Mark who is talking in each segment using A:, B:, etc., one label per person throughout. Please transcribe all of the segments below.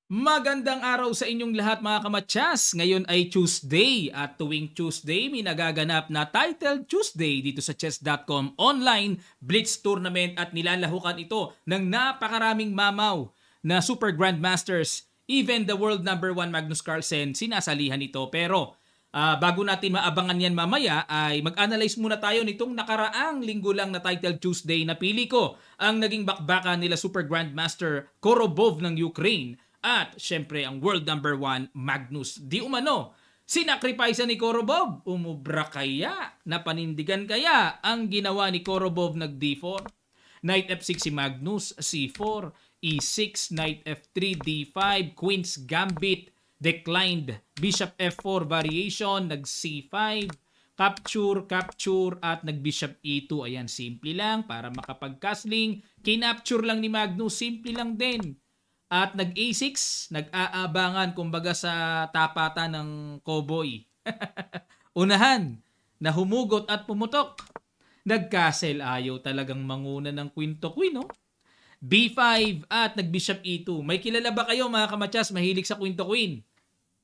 A: Magandang araw sa inyong lahat mga kamatyas. Ngayon ay Tuesday at tuwing Tuesday may nagaganap na Title Tuesday dito sa chess.com online Blitz Tournament at nilalahukan ito ng napakaraming mamaw na Super Grandmasters. Even the world number 1 Magnus Carlsen sinasalihan ito. Pero bago natin maabangan yan mamaya ay mag-analyze muna tayo nitong nakaraang linggo lang na Title Tuesday. Napili ko ang naging bakbakan nila Super Grandmaster Korobov ng Ukraine at syempre ang world number 1 Magnus. Di umano, sinakripisa ni Korobov. Umubra kaya? Napanindigan kaya ang ginawa ni Korobov nag D4? Knight F6 si Magnus, C4, E6, Knight F3, D5, Queen's Gambit, declined, Bishop F4 variation, nag C5, capture, at nag-bishop E2. Ayan, simple lang para makapag-castling. Kinapture lang ni Magnus, simple lang din. At nag-A6, nag-aabangan kumbaga sa tapatan ng cowboy. Unahan, na humugot at pumutok. Nag-castle, ayaw talagang manguna ng queen to queen, no? B5 at nag-bishop E2. May kilala ba kayo mga kamatyas mahilig sa queen to queen?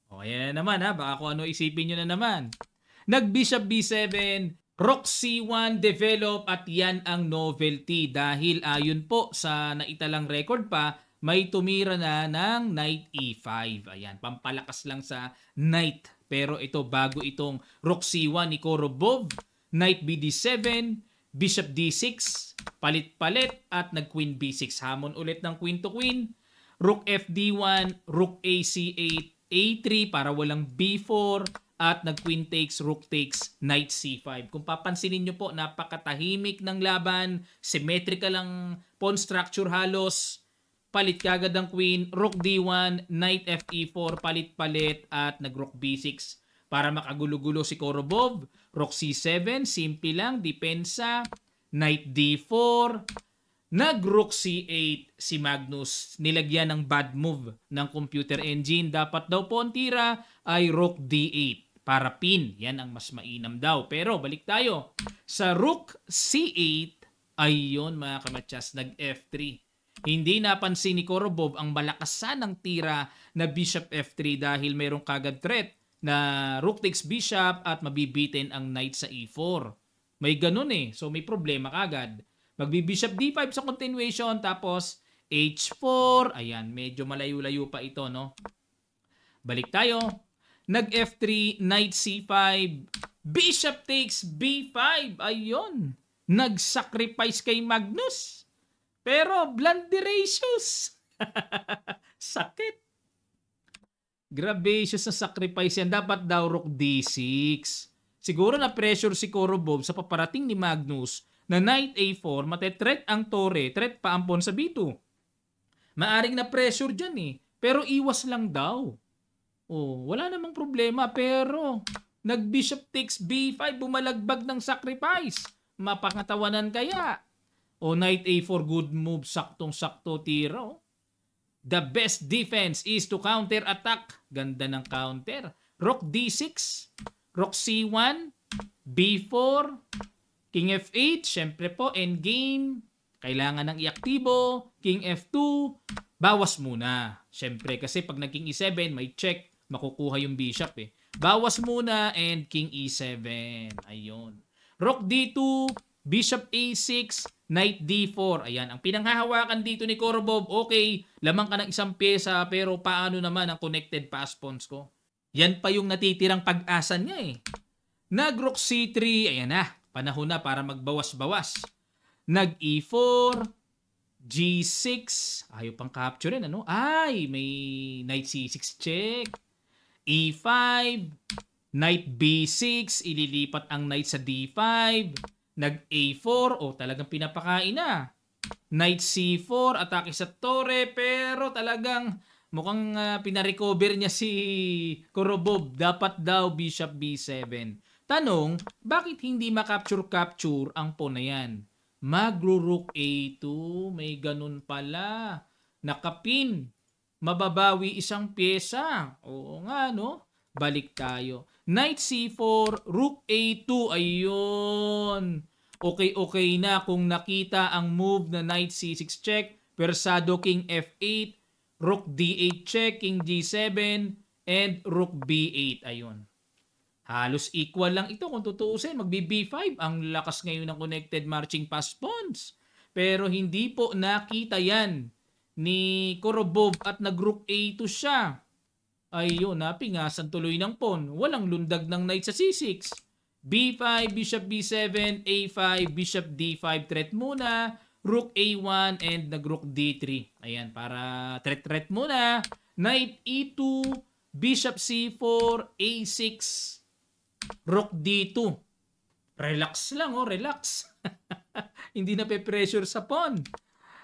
A: O, ayan na naman ha, baka kung ano isipin nyo na naman. Nag-bishop B7, rook C1 develop at yan ang novelty dahil ayon po sa naitalang record pa, may tumira na ng knight e5. Ayan, pampalakas lang sa knight. Pero ito, bago itong rook c1 ni Korobov, knight bd7, bishop d6, palit-palit at nag-queen b6. Hamon ulit ng queen to queen. Rook fd1, rook ac8, a3 para walang b4 at nag-queen takes, rook takes, knight c5. Kung papansinin nyo po, napakatahimik ng laban, symmetrical ang pawn structure halos. Palit kagad ang queen, rook d1, knight fe4, palit-palit at nag-rook b6 para makagulo-gulo si Korobov. Rook c7, simple lang, depensa, knight d4, nag-rook c8 si Magnus. Nilagyan ng bad move ng computer engine. Dapat daw po ang tira ay rook d8 para pin. Yan ang mas mainam daw. Pero balik tayo. Sa rook c8, ayun mga kamatyas, nag-f3. Hindi napansin ni Korobov ang malakasan ng tira na bishop f3 dahil mayroong kagad threat na rook takes bishop at mabibitin ang knight sa e4. May ganun eh. So may problema kagad. Magbi-bishop d5 sa continuation tapos h4. Ayan, medyo malayo-layo pa ito, no? Balik tayo. Nag-f3, knight c5, bishop takes b5. Ayun. Nag-sacrifice kay Magnus. Pero blunderacious. Sakit. Grabacious na sacrifice yan. Dapat daw rook d6. Siguro na pressure si Korobov sa paparating ni Magnus na knight a4, matetret ang tore, threat pa ang pawn sa b2. Maaring na pressure dyan eh. Pero iwas lang daw. Oh, wala namang problema. Pero nag-bishop takes b5, bumalagbag ng sacrifice. Mapangatawanan kaya? O knight a4, good move, saktong-sakto tira. Oh. The best defense is to counter-attack. Ganda ng counter. Rook d6, rook c1, b4, king f8, syempre po, endgame. Kailangan ng iaktibo. King f2, bawas muna. Syempre, kasi pag nag-king e7, may check, makukuha yung bishop eh. Bawas muna and king e7. Ayun. Rook d2, bishop a6, knight d4. Ayan, ang pinanghahawakan dito ni Korobov, okay, lamang ka ng isang pyesa, pero paano naman ang connected pass pawns ko? Yan pa yung natitirang pag-asa niya eh. Nag-rook c3, ayan na, panahon na para magbawas-bawas. Nag-e4, g6, ayaw pang capture rin, ano? Ay, may knight c6 check. e5, knight b6, ililipat ang knight sa d5. Nag-A4, talagang pinapakain na. Knight C4, atake sa tore, pero talagang mukhang pinarecover niya si Korobov. Dapat daw bishop B7. Tanong, bakit hindi makapture-capture ang pawn na yan? Magro-rook A2, may ganun pala. Nakapin, mababawi isang pyesa. Oo nga, no? Balik tayo. Knight c4, rook a2, ayun. Okay na kung nakita ang move na knight c6 check, persado king f8, Rook D8 check, King G7, and Rook B8. Ayun. Halos equal lang ito kung tutuusin. Magbi-B5. Ang lakas ngayon ng connected marching pass pawns. Pero hindi po nakita yan ni Korobov at nag-Rook A2 siya. Ayun, pingasan tuloy ng pawn. Walang lundag ng knight sa C6. B5, Bishop B7, A5, Bishop D5, threat muna. Rook A1 and nag-Rook D3. Ayan, para threat muna. Knight E2, Bishop C4, A6, Rook D2. Relax lang, relax. Hindi na pe-pressure sa pawn.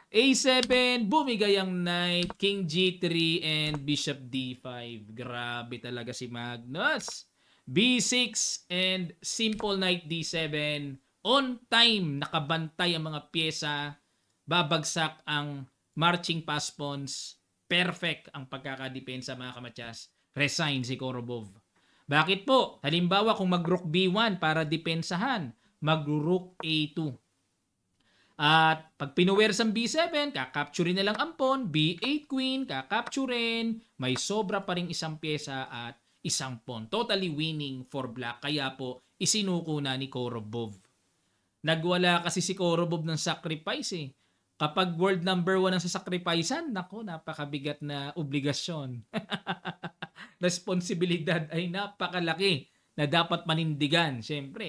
A: A7, bumigay ang knight, King G3, and Bishop D5. Grabe talaga si Magnus. B6 and simple knight D7. On time, nakabantay ang mga pyesa. Babagsak ang marching pass pawns. Perfect ang pagkakadepensa mga kamatyas. Resign si Korobov. Bakit po? Halimbawa kung mag-Rook B1 para depensahan, mag-Rook A2. At pag pinuwers ang B7, kakapturin na lang ang pawn, B8 queen, kakapturin, may sobra pa rin isang pyesa at isang pawn. Totally winning for black. Kaya po, isinuko na ni Korobov. Nagwala kasi si Korobov ng sacrifice eh. Kapag world number 1 ang sasacrificean, nako, napakabigat na obligasyon. Responsibilidad ay napakalaki na dapat panindigan. Siyempre,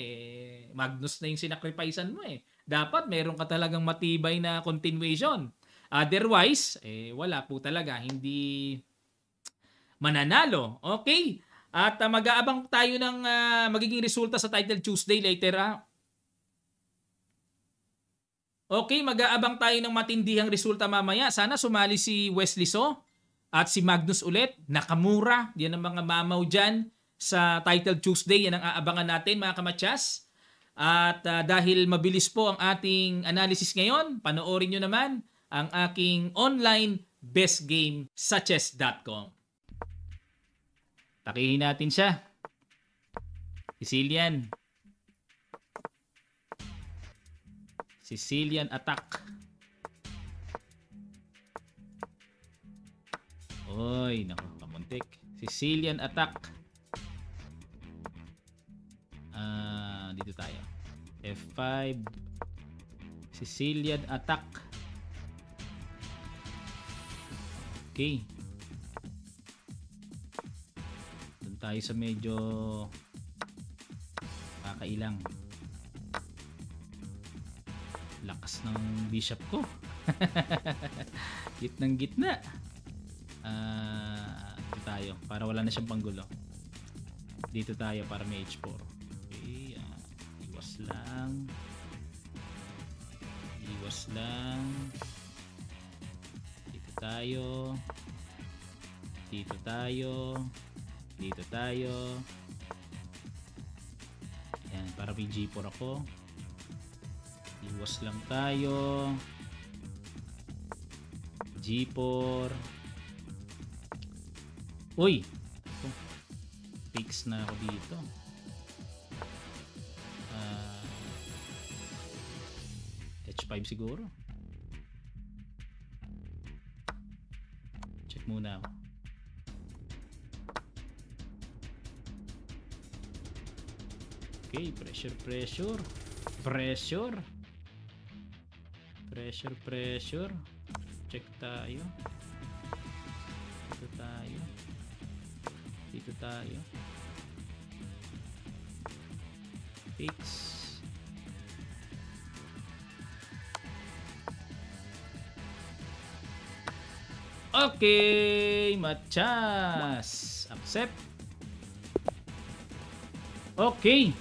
A: Magnus na yung sinacrificean mo eh. Dapat meron ka talagang matibay na continuation. Otherwise, wala po talaga. Hindi mananalo. Okay? At mag-aabang tayo ng magiging resulta sa Title Tuesday later. Okay, mag-aabang tayo ng matindihang resulta mamaya. Sana sumali si Wesley So at si Magnus ulit. Nakamura. Yan ang mga mamaw dyan sa Title Tuesday. Yan ang aabangan natin mga kamatyas. At dahil mabilis po ang ating analysis ngayon, panoorin nyo naman ang aking online best game sa chess.com. Takihin natin siya. Sicilian attack. Oy, naku, kamuntik. Sicilian attack. Dito tayo. F5. Sicilian attack. Okay. Doon tayo sa medyo kakailang. Lakas ng bishop ko. Gitnang gitna. Dito tayo para wala na siyang panggulo. Dito tayo para may h4. Okay, iwas lang. Dito tayo. Ayan, para may g4 ako. Iwas lang tayo. G4. Uy! Fix na ako dito. H5 siguro. Check muna ako. Okay, pressure. Check tayo. Dito tayo. Fix. Okay, machas. Accept. Okay.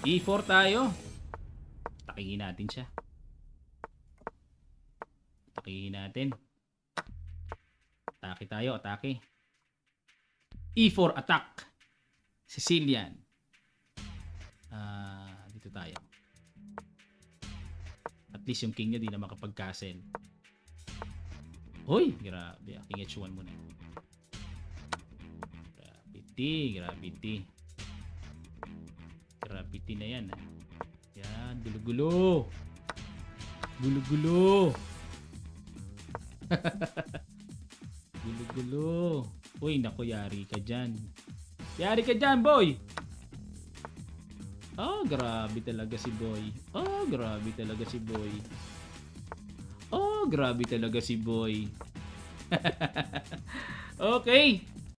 A: E4 tayo. Takihin natin siya. Atake tayo, atake. E4 attack. Sicilian. Dito tayo. At least yung king niya di na makapag-castle. Hoy, grabe. King H1 muna. Gravity na yan. Yan, gulo-gulo. gulo. Uy, naku, yari ka dyan. Yari ka dyan, boy! Oh, grabe talaga si boy. Oh, grabe talaga si boy. Oh, grabe talaga si boy. Okay.